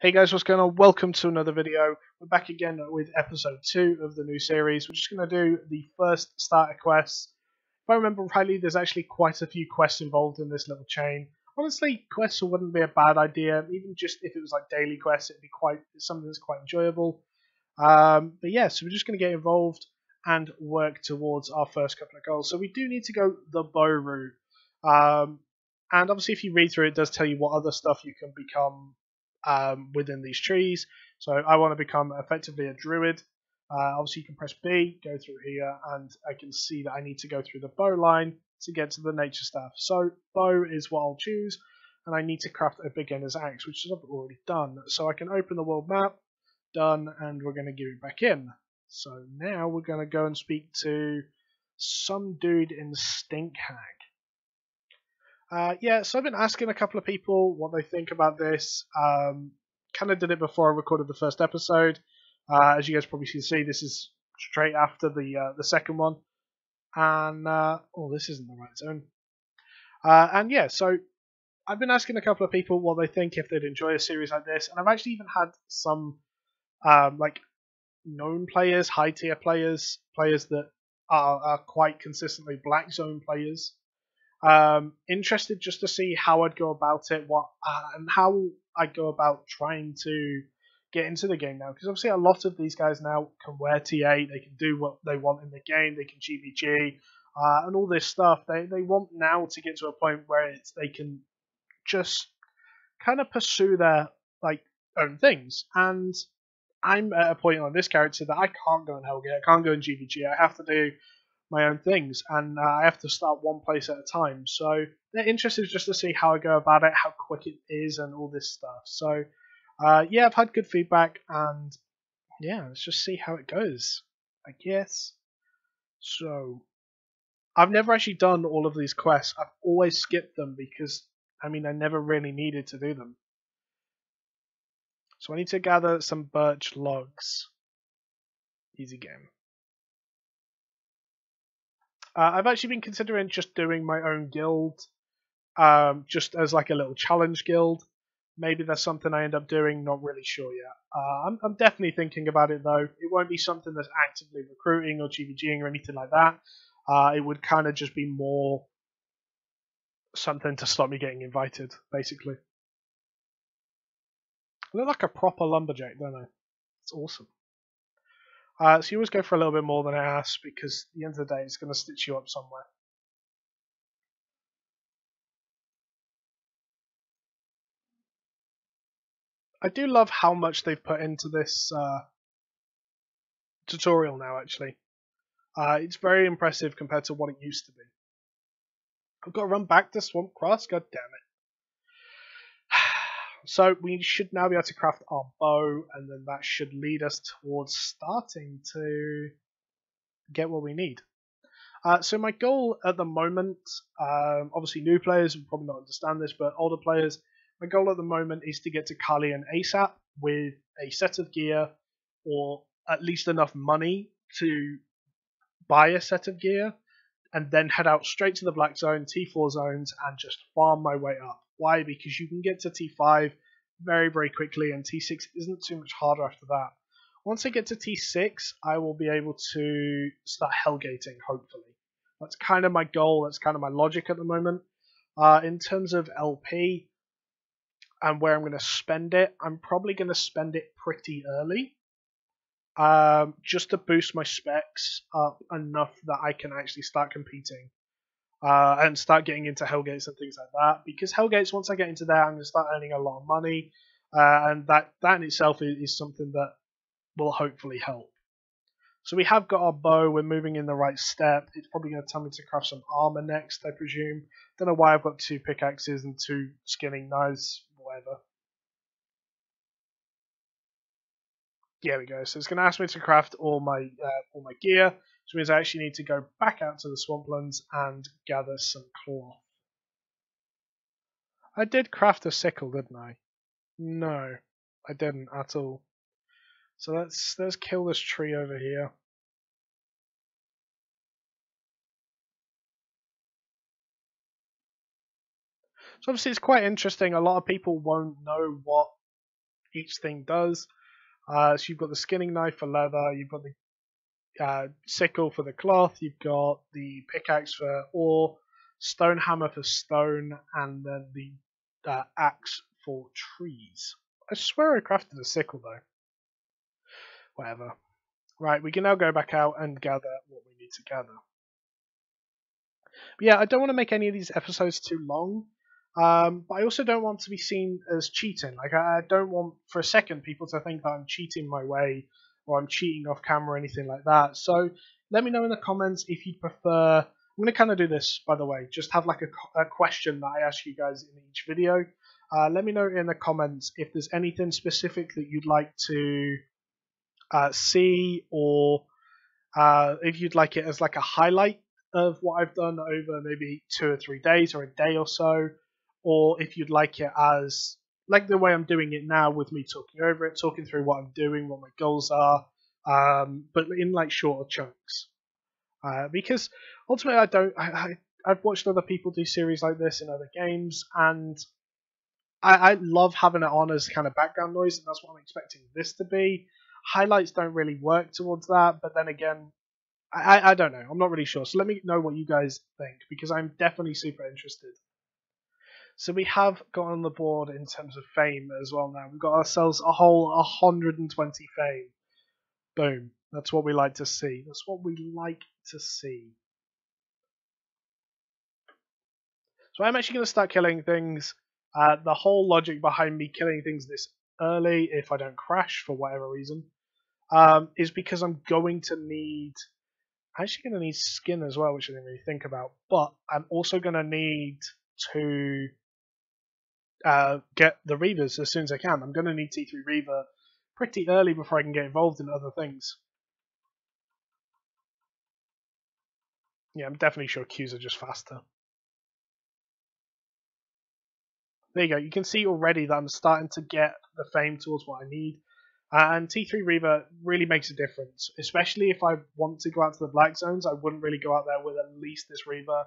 Hey guys, what's going on? Welcome to another video. We're back again with episode 2 of the new series. We're just going to do the first starter quest. If I remember rightly, there's actually quite a few quests involved in this little chain. Honestly, quests wouldn't be a bad idea. Even just if it was like daily quests, it'd be something that's quite enjoyable. But yeah, so we're just going to get involved and work towards our first couple of goals. So we do need to go the bow route. And obviously, if you read through it, does tell you what other stuff you can become within these trees. So I want to become effectively a druid. Obviously, you can press B, go through here, and I can see that I need to go through the bow line to get to the nature stuff. So bow is what I'll choose, and I need to craft a beginner's axe, which I've already done. So I can open the world map, done, and we're going to give it back in. So now we're going to go and speak to some dude in Stinkhag. Yeah, so I've been asking a couple of people what they think about this. Kind of did it before I recorded the first episode. As you guys probably can see, this is straight after the second one. And oh, this isn't the right zone. And yeah, so I've been asking a couple of people what they think if they'd enjoy a series like this, and I've actually even had some like known players, high tier players, players that are quite consistently Blackzone players. Interested just to see how I'd go about it, and how I'd go about trying to get into the game now. Because obviously, a lot of these guys now can wear TA, they can do what they want in the game, they can GvG, and all this stuff. They want now to get to a point where they can just kind of pursue their like own things. And I'm at a point on this character that I can't go in Hellgate, I can't go in GvG. I have to do my own things, and I have to start one place at a time. So they're interested just to see how I go about it, how quick it is, and all this stuff. So yeah, I've had good feedback, and yeah, let's just see how it goes, I guess. So I've never actually done all of these quests. I've always skipped them because I never really needed to do them. So I need to gather some birch logs. Easy game. I've actually been considering just doing my own guild, just as like a little challenge guild. Maybe that's something I end up doing, not really sure yet. I'm definitely thinking about it though. It won't be something that's actively recruiting or GvGing or anything like that. It would kind of just be more something to stop me getting invited, basically. I look like a proper lumberjack, don't I? It's awesome. So you always go for a little bit more than I ask, because at the end of the day, it's going to stitch you up somewhere. I do love how much they've put into this tutorial now, actually. It's very impressive compared to what it used to be. I've got to run back to Swamp Cross, god damn it. So we should now be able to craft our bow, and then that should lead us towards starting to get what we need. So my goal at the moment, obviously new players will probably not understand this, but older players, my goal at the moment is to get to Carlion ASAP with a set of gear, or at least enough money to buy a set of gear, and then head out straight to the Black Zone, T4 zones, and just farm my way up. Why? Because you can get to T5 very, very quickly, and T6 isn't too much harder after that. Once I get to T6, I will be able to start hellgating, hopefully. That's kind of my goal, that's kind of my logic at the moment. In terms of LP and where I'm going to spend it, I'm probably going to spend it pretty early. Just to boost my specs up enough that I can actually start competing and start getting into Hellgates and things like that. Because Hellgates, once I get into there, I'm going to start earning a lot of money, and that in itself is something that will hopefully help. So we have got our bow, we're moving in the right step. It's probably going to tell me to craft some armor next, I presume. Don't know why I've got 2 pickaxes and 2 skinning knives, whatever. There we go. So it's going to ask me to craft all my gear, which means I actually need to go back out to the swamplands and gather some cloth. I did craft a sickle, didn't I? No, I didn't at all. So let's kill this tree over here. So obviously it's quite interesting. A lot of people won't know what each thing does. So you've got the skinning knife for leather, you've got the sickle for the cloth, you've got the pickaxe for ore, stone hammer for stone, and then the axe for trees. I swear I crafted a sickle though. Whatever. Right, we can now go back out and gather what we need to gather. But yeah, I don't want to make any of these episodes too long, but I also don't want to be seen as cheating. Like, I don't want for a second people to think that I'm cheating my way or I'm cheating off camera or anything like that. So let me know in the comments if you'd prefer. I'm going to kind of do this, by the way, just have like a question that I ask you guys in each video. Let me know in the comments if there's anything specific that you'd like to see, or if you'd like it as like a highlight of what I've done over maybe 2 or 3 days or a day or so, or if you'd like it as like the way I'm doing it now with me talking over it, talking through what I'm doing, what my goals are, but in like shorter chunks. Because ultimately I've watched other people do series like this in other games, and I love having it on as kind of background noise, and that's what I'm expecting this to be. Highlights don't really work towards that, but then again, I don't know. I'm not really sure. So let me know what you guys think, because I'm definitely super interested. So we have got on the board in terms of fame as well now. We've got ourselves a whole 120 fame. Boom. That's what we like to see. That's what we like to see. So I'm actually going to start killing things. The whole logic behind me killing things this early, if I don't crash for whatever reason, is because I'm going to need... I'm actually going to need skin as well, which I didn't really think about. But I'm also going to need to get the Reavers as soon as I can. I'm going to need T3 Reaver pretty early before I can get involved in other things. Yeah, I'm definitely sure Qs are just faster. There you go. You can see already that I'm starting to get the fame towards what I need. And T3 Reaver really makes a difference, especially if I want to go out to the Black Zones. I wouldn't really go out there with at least this Reaver.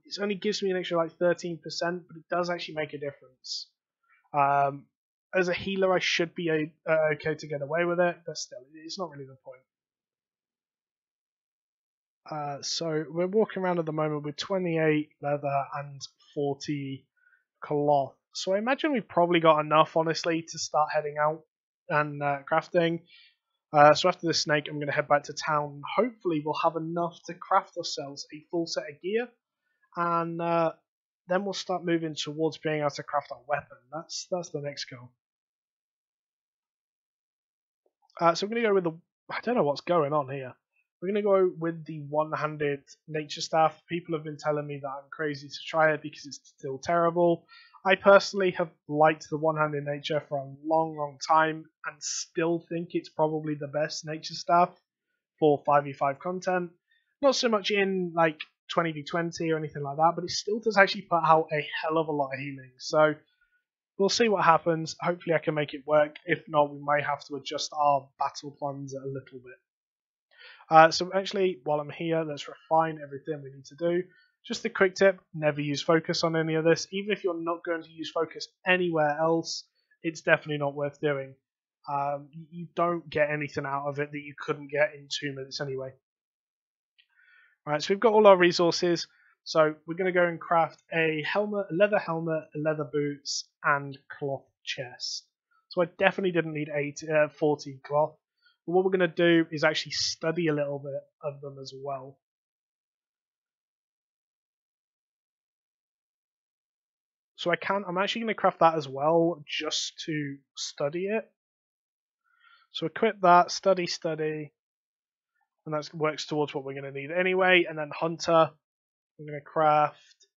It only gives me an extra like 13%, but it does actually make a difference. As a healer, I should be okay to get away with it, but still, it's not really the point. So we're walking around at the moment with 28 leather and 40 cloth. So I imagine we've probably got enough, honestly, to start heading out and crafting. So after this snake, I'm going to head back to town. Hopefully we'll have enough to craft ourselves a full set of gear, and then we'll start moving towards being able to craft our weapon. That's the next goal. So I'm going to go with the... I don't know what's going on here. We're going to go with the one-handed nature staff. People have been telling me that I'm crazy to try it because it's still terrible. I personally have liked the one-handed nature for a long, long time and still think it's probably the best nature staff for 5v5 content. Not so much in like 20v20 or anything like that, but it still does actually put out a hell of a lot of healing. So we'll see what happens. Hopefully I can make it work. If not, we might have to adjust our battle plans a little bit. So actually, while I'm here, let's refine everything we need to do. Just a quick tip, never use focus on any of this. Even if you're not going to use focus anywhere else, it's definitely not worth doing. You don't get anything out of it that you couldn't get in 2 minutes anyway. Right, so we've got all our resources. So we're going to go and craft a helmet, a leather boots, and cloth chest. So I definitely didn't need 40 cloth. But what we're going to do is actually study a little bit of them as well. So I'm actually going to craft that as well, just to study it. So equip that, study, and that works towards what we're going to need anyway. And then Hunter, I'm going to craft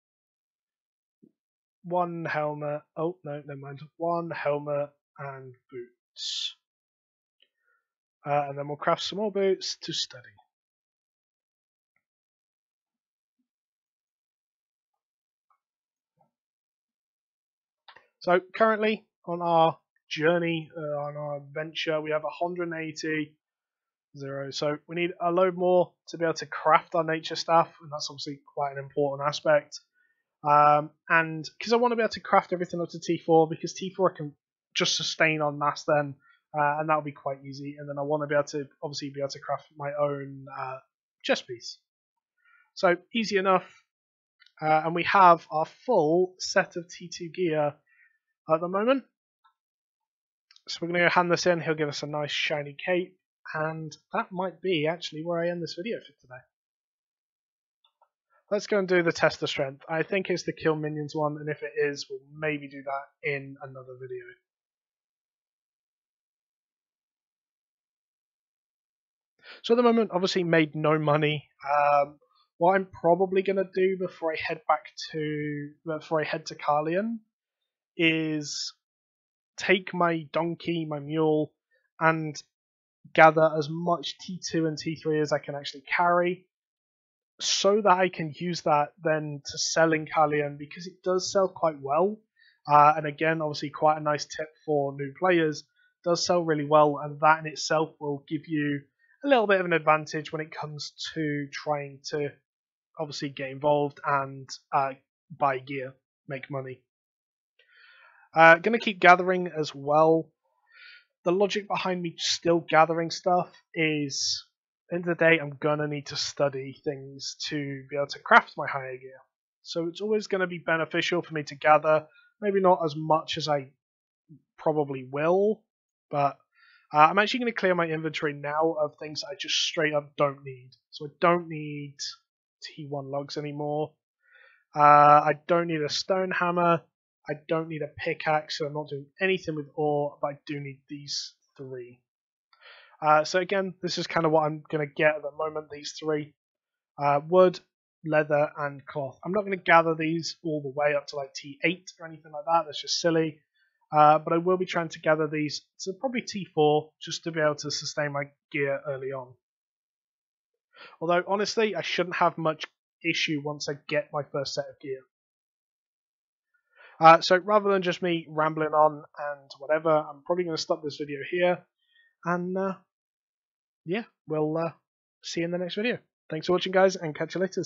one helmet. Oh, no, never mind. One helmet and boots. And then we'll craft some more boots to study. So currently on our journey, on our adventure, we have 180. So we need a load more to be able to craft our nature staff, and that's obviously quite an important aspect. And because I want to be able to craft everything up to T4, because T4 I can just sustain on mass then, and that'll be quite easy. And then I want to be able to obviously be able to craft my own chest piece. So easy enough, and we have our full set of T2 gear at the moment. So we're going to go hand this in. He'll give us a nice shiny cape, and that might be actually where I end this video for today. Let's go and do the test of strength. I think it's the kill minions one, and if it is, we'll maybe do that in another video. So at the moment, obviously made no money. What I'm probably going to do before I head to Carlion is take my donkey, my mule, and gather as much T2 and T3 as I can actually carry, so that I can use that then to sell in Carlion, because it does sell quite well. And again, obviously quite a nice tip for new players, it does sell really well, and that in itself will give you a little bit of an advantage when it comes to trying to obviously get involved and buy gear, make money. Going to keep gathering as well. The logic behind me still gathering stuff is, at the end of the day, I'm going to need to study things to be able to craft my higher gear. So it's always going to be beneficial for me to gather, maybe not as much as I probably will, but I'm actually going to clear my inventory now of things I just straight up don't need. So I don't need T1 logs anymore. I don't need a stone hammer. I don't need a pickaxe, so I'm not doing anything with ore, but I do need these 3. So again, this is kind of what I'm going to get at the moment, these 3. Wood, leather, and cloth. I'm not going to gather these all the way up to like T8 or anything like that. That's just silly. But I will be trying to gather these to probably T4, just to be able to sustain my gear early on. Although, honestly, I shouldn't have much issue once I get my first set of gear. So rather than just me rambling on and whatever, I'm probably going to stop this video here. And yeah, we'll see you in the next video. Thanks for watching, guys, and catch you later.